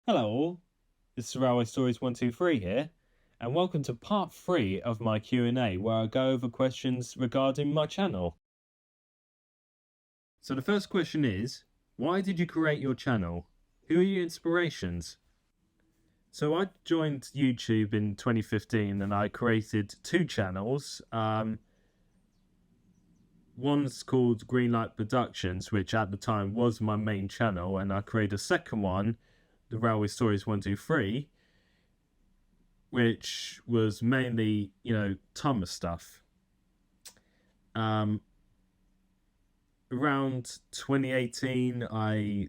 Hello all, it's TheRailwayStories123 here, and welcome to part 3 of my Q&A where I go over questions regarding my channel. So the first question is, why did you create your channel? Who are your inspirations? So I joined YouTube in 2015 and I created 2 channels. One's called Greenlight Productions, which at the time was my main channel, and I created a second one, TheRailwayStories123, which was mainly, Thomas stuff. Around 2018, I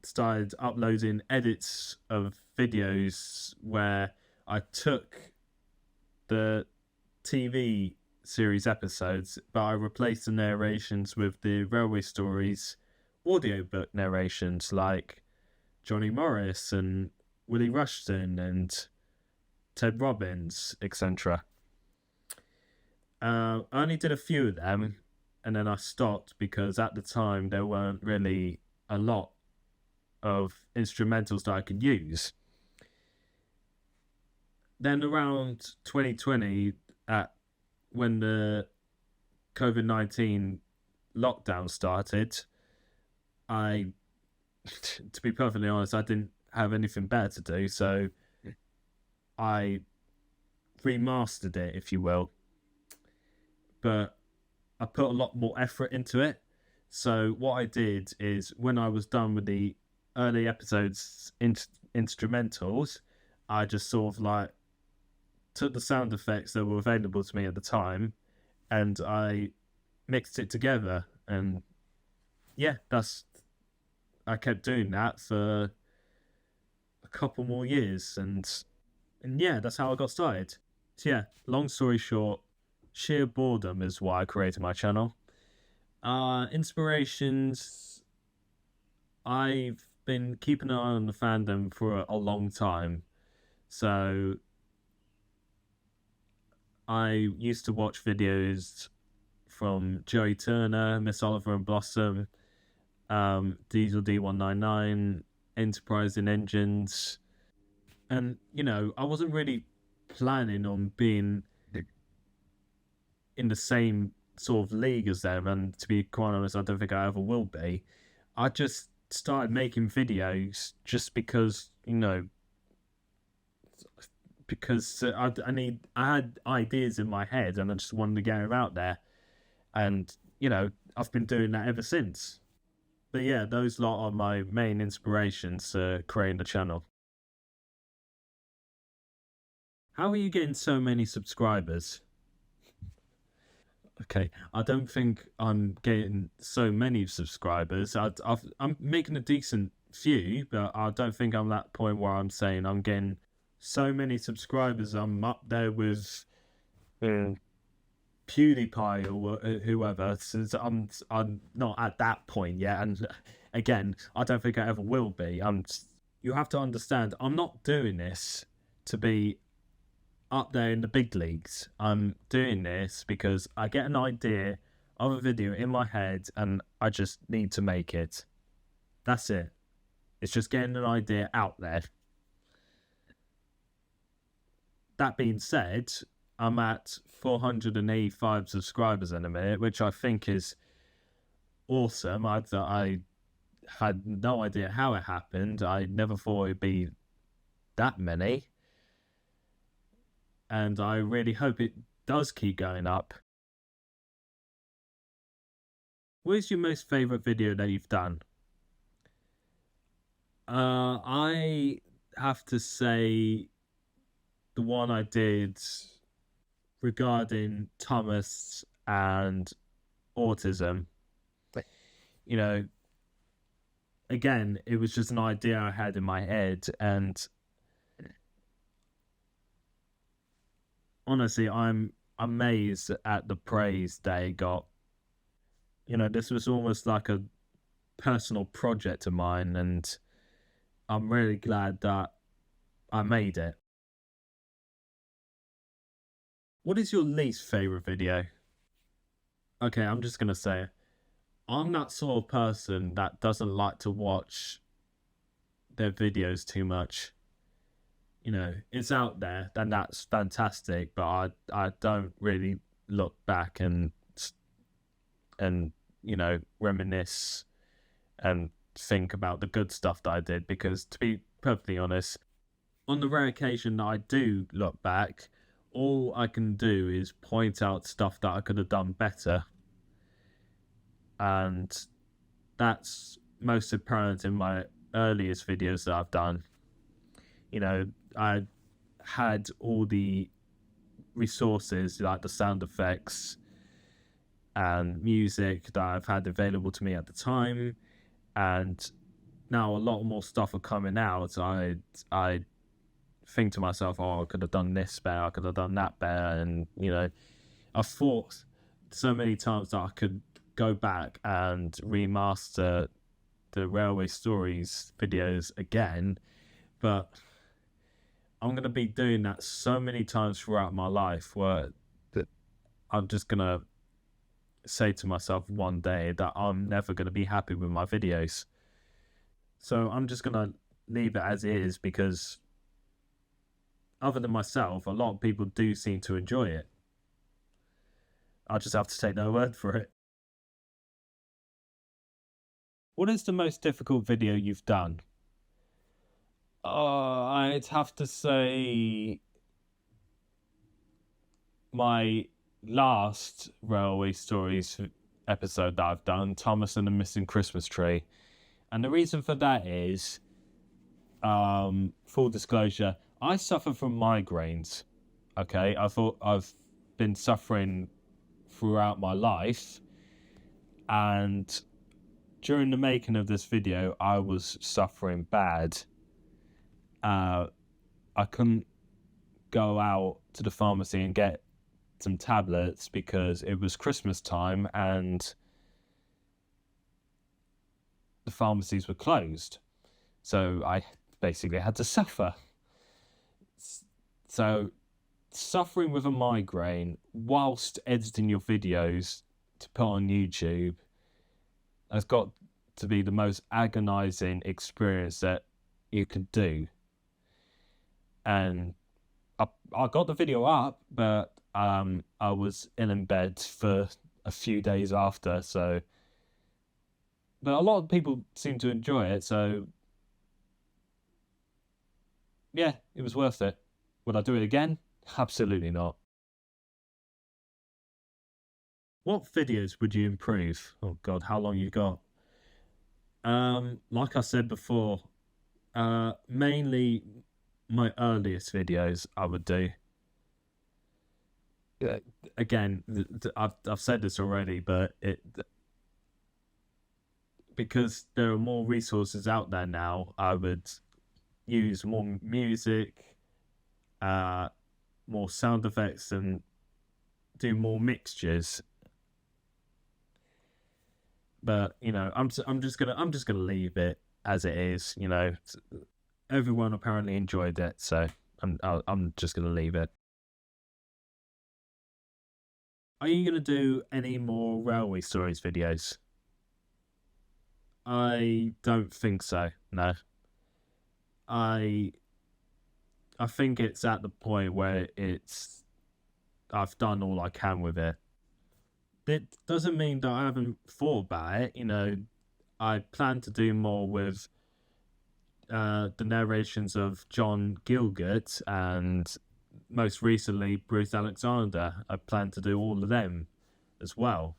started uploading edits of videos where I took the TV series episodes, but I replaced the narrations with the Railway Stories audiobook narrations, like Johnny Morris and Willie Rushton and Ted Robbins, etc. I only did a few of them, and then I stopped because at the time there weren't really a lot of instrumentals that I could use. Then around 2020, when the COVID-19 lockdown started, to be perfectly honest, I didn't have anything better to do, so I remastered it, if you will. But I put a lot more effort into it. So what I did is, when I was done with the early episodes instrumentals, I just sort of like took the sound effects that were available to me at the time and I mixed it together. And yeah, I kept doing that for a couple more years, and yeah, that's how I got started. So yeah, long story short, sheer boredom is why I created my channel. Inspirations, I've been keeping an eye on the fandom for a long time. So I used to watch videos from Joey Turner, Miss Oliver and Blossom, Diesel D199, Enterprising Engines. And, I wasn't really planning on being in the same sort of league as them. And to be quite honest, I don't think I ever will be. I just started making videos just because, because I had ideas in my head and I just wanted to get them out there. And, I've been doing that ever since. But yeah, those lot are my main inspirations to creating the channel. How are you getting so many subscribers? Okay, I don't think I'm getting so many subscribers. I'm making a decent few, but I don't think I'm at that point where I'm saying I'm getting so many subscribers. I'm up there with PewDiePie or whoever. Since I'm not at that point yet, and again, I don't think I ever will be. You have to understand, I'm not doing this to be up there in the big leagues. I'm doing this because I get an idea of a video in my head and I just need to make it. That's it. It's just getting an idea out there. That being said, I'm at 485 subscribers in a minute, which I think is awesome. I had no idea how it happened. I never thought it'd be that many. And I really hope it does keep going up. What is your most favourite video that you've done? I have to say the one I did regarding Thomas and autism. Again, it was just an idea I had in my head, and honestly, I'm amazed at the praise that it got. This was almost like a personal project of mine, and I'm really glad that I made it. What is your least favourite video? Okay, I'm just going to say, I'm that sort of person that doesn't like to watch their videos too much. You know, it's out there, and that's fantastic. But I don't really look back and reminisce and think about the good stuff that I did, because to be perfectly honest, on the rare occasion that I do look back, all I can do is point out stuff that I could have done better, and that's most apparent in my earliest videos that I've done. You know, I had all the resources like the sound effects and music that I've had available to me at the time, and now a lot more stuff are coming out. I think to myself, oh, I could have done this better, I could have done that better, and I thought so many times that I could go back and remaster the Railway Stories videos again, but I'm going to be doing that so many times throughout my life where I'm just going to say to myself one day that I'm never going to be happy with my videos. So I'm just going to leave it as it is, because other than myself, a lot of people do seem to enjoy it. I just have to take their word for it. What is the most difficult video you've done? I'd have to say my last Railway Stories episode that I've done, Thomas and the Missing Christmas Tree. And the reason for that is, full disclosure, I suffer from migraines. Okay, I've been suffering throughout my life, and during the making of this video, I was suffering bad. I couldn't go out to the pharmacy and get some tablets because it was Christmas time and the pharmacies were closed. So I basically had to suffer. So suffering with a migraine whilst editing your videos to put on YouTube has got to be the most agonizing experience that you could do. And I got the video up, but I was in bed for a few days after. So, but a lot of people seem to enjoy it. So, yeah, it was worth it. Would I do it again? Absolutely not. What videos would you improve? Oh God, how long you got? Like I said before, mainly my earliest videos I would do. Again, I've said this already, but because there are more resources out there now, I would use more music, more sound effects, and do more mixtures. But I'm just gonna leave it as it is. Everyone apparently enjoyed it, so I'm just gonna leave it. Are you gonna do any more Railway Stories videos? I don't think so. No. I think it's at the point where I've done all I can with it. It doesn't mean that I haven't thought about it. I plan to do more with the narrations of John Gielgud and most recently Bruce Alexander. I plan to do all of them as well.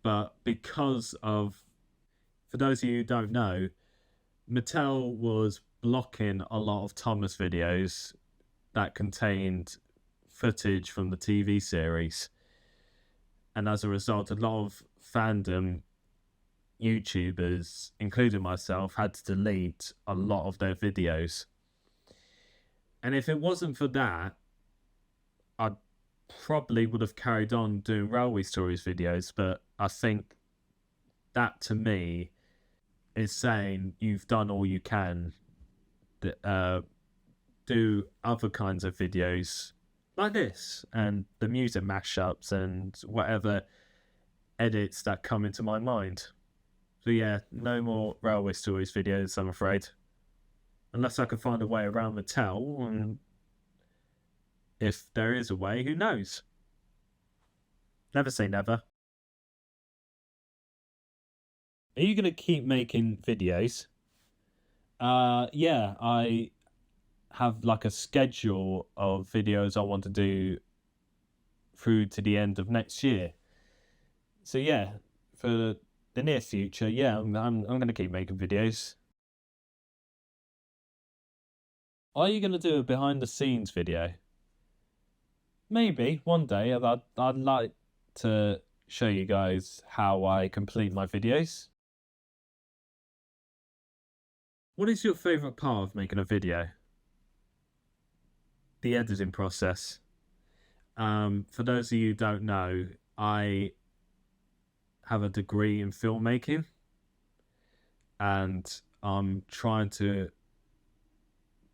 But for those of you who don't know, Mattel was blocking a lot of Thomas videos that contained footage from the TV series. And as a result, a lot of fandom YouTubers, including myself, had to delete a lot of their videos. And if it wasn't for that, I probably would have carried on doing Railway Stories videos. But I think that, to me, is saying you've done all you can. Do other kinds of videos like this and the music mashups and whatever edits that come into my mind. So yeah, no more Railway Stories videos, I'm afraid. unless I can find a way around the tell. And if there is a way, who knows? Never say never. Are you gonna keep making videos? Yeah, I have like a schedule of videos I want to do through to the end of next year. So yeah, for the near future, yeah, I'm gonna keep making videos. Are you gonna do a behind the scenes video? Maybe one day. I'd like to show you guys how I complete my videos. What is your favorite part of making a video? The editing process. For those of you who don't know, I have a degree in filmmaking, and I'm trying to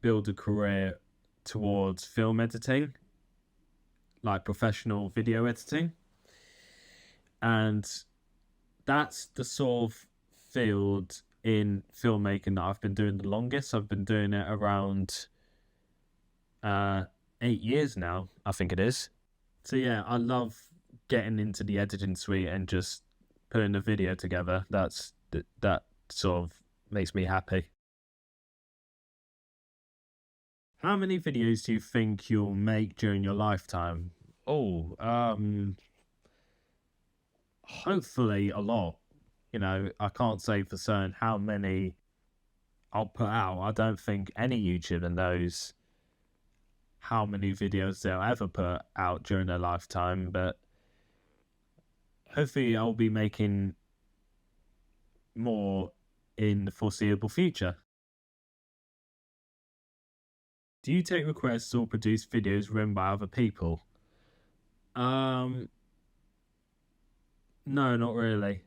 build a career towards film editing, like professional video editing. And that's the sort of field in filmmaking that I've been doing the longest. I've been doing it around uh 8 years now, I think it is. So yeah, I love getting into the editing suite and just putting a video together. That sort of makes me happy. How many videos do you think you'll make during your lifetime? Oh, hopefully a lot. I can't say for certain how many I'll put out. I don't think any YouTuber knows how many videos they'll ever put out during their lifetime, but hopefully I'll be making more in the foreseeable future. Do you take requests or produce videos written by other people? Um, no, not really.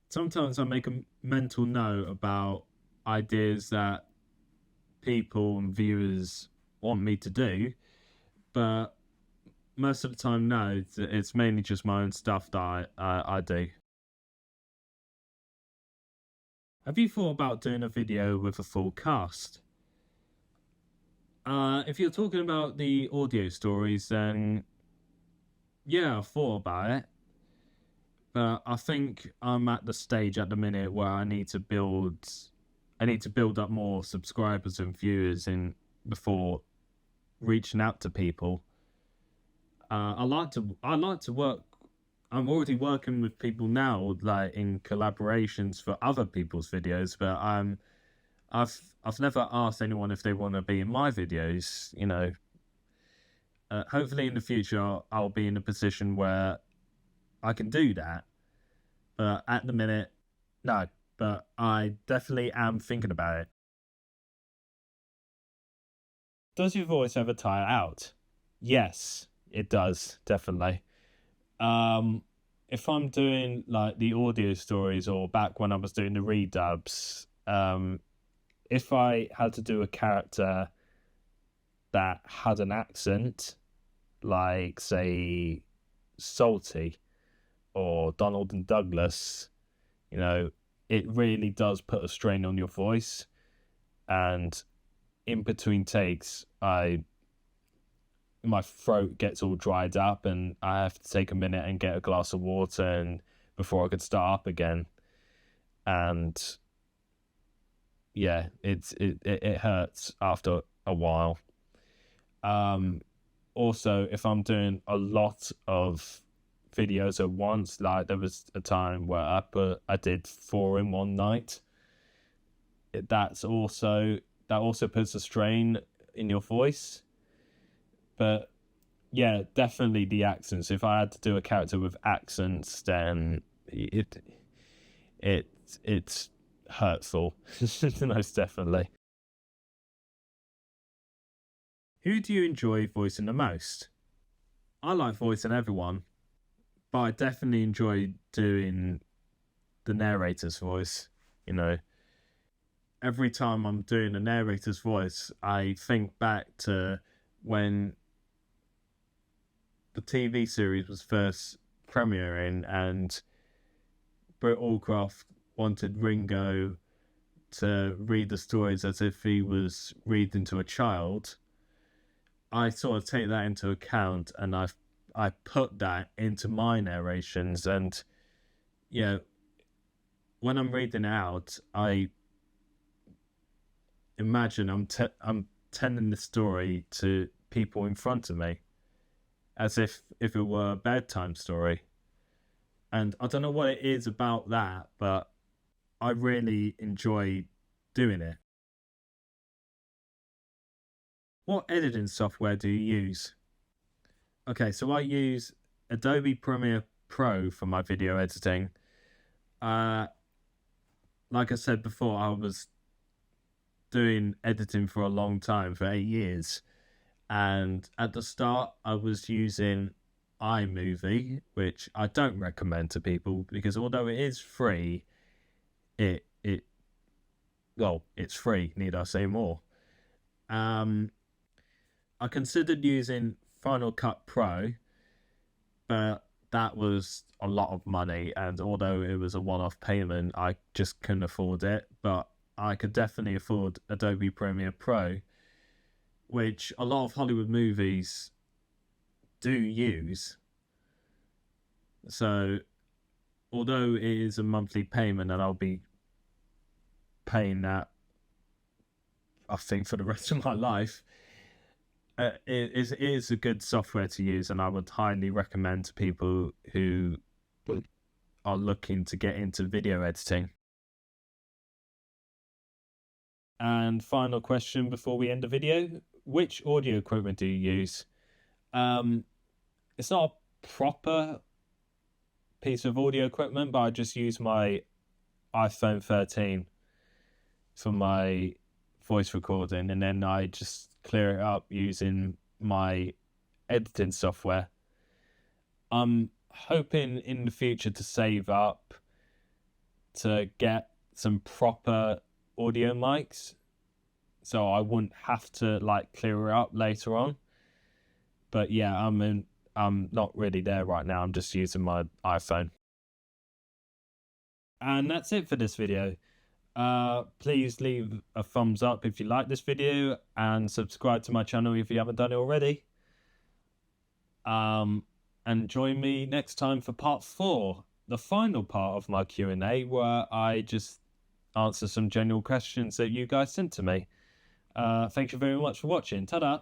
Sometimes I make a mental note about ideas that people and viewers want me to do, but most of the time, no. It's mainly just my own stuff that I do. Have you thought about doing a video with a full cast? If you're talking about the audio stories, then yeah, I've thought about it. But I think I'm at the stage at the minute where I need to build up more subscribers and viewers in before reaching out to people. I like to work. I'm already working with people now, like in collaborations for other people's videos. But I've never asked anyone if they want to be in my videos. Hopefully in the future I'll be in a position where I can do that. But at the minute, no. But I definitely am thinking about it. Does your voice ever tire out? Yes, it does, definitely. Um, if I'm doing like the audio stories or back when I was doing the redubs, if I had to do a character that had an accent, like say Salty or Donald and Douglas, you know, it really does put a strain on your voice. And in between takes, I my throat gets all dried up and I have to take a minute and get a glass of water and before I could start up again. And yeah, it hurts after a while. Um Also, if I'm doing a lot of videos at once, like there was a time where I did 4 in one night. That also puts a strain in your voice. But yeah, definitely the accents. If I had to do a character with accents, then it it's hurtful. Most definitely. Who do you enjoy voicing the most? I like voicing everyone, but I definitely enjoy doing the narrator's voice. You know, every time I'm doing a narrator's voice, I think back to when the TV series was first premiering and Britt Allcroft wanted Ringo to read the stories as if he was reading to a child, I sort of take that into account, and I put that into my narrations. And you know, when I'm reading out, I imagine I'm telling the story to people in front of me, as if it were a bedtime story. And I don't know what it is about that, but I really enjoy doing it. What editing software do you use? Okay, so I use Adobe Premiere Pro for my video editing. Like I said before, I was doing editing for a long time, for 8 years. And at the start, I was using iMovie, which I don't recommend to people because although it is free, it's free. Need I say more? I considered using Final Cut Pro, but that was a lot of money, and although it was a one-off payment, I just couldn't afford it. But I could definitely afford Adobe Premiere Pro, which a lot of Hollywood movies do use. So although it is a monthly payment and I'll be paying that, I think, for the rest of my life, it is a good software to use, and I would highly recommend to people who are looking to get into video editing. And final question before we end the video: which audio equipment do you use? It's not a proper piece of audio equipment, but I just use my iPhone 13 for my voice recording, and then I just clear it up using my editing software. I'm hoping in the future to save up to get some proper audio mics, so I wouldn't have to clear it up later on. But yeah, I'm not really there right now. I'm just using my iPhone. And that's it for this video. Please leave a thumbs up if you like this video, and subscribe to my channel if you haven't done it already. And join me next time for part 4, the final part of my Q&A, where I just answer some general questions that you guys sent to me. Thank you very much for watching. Ta-da!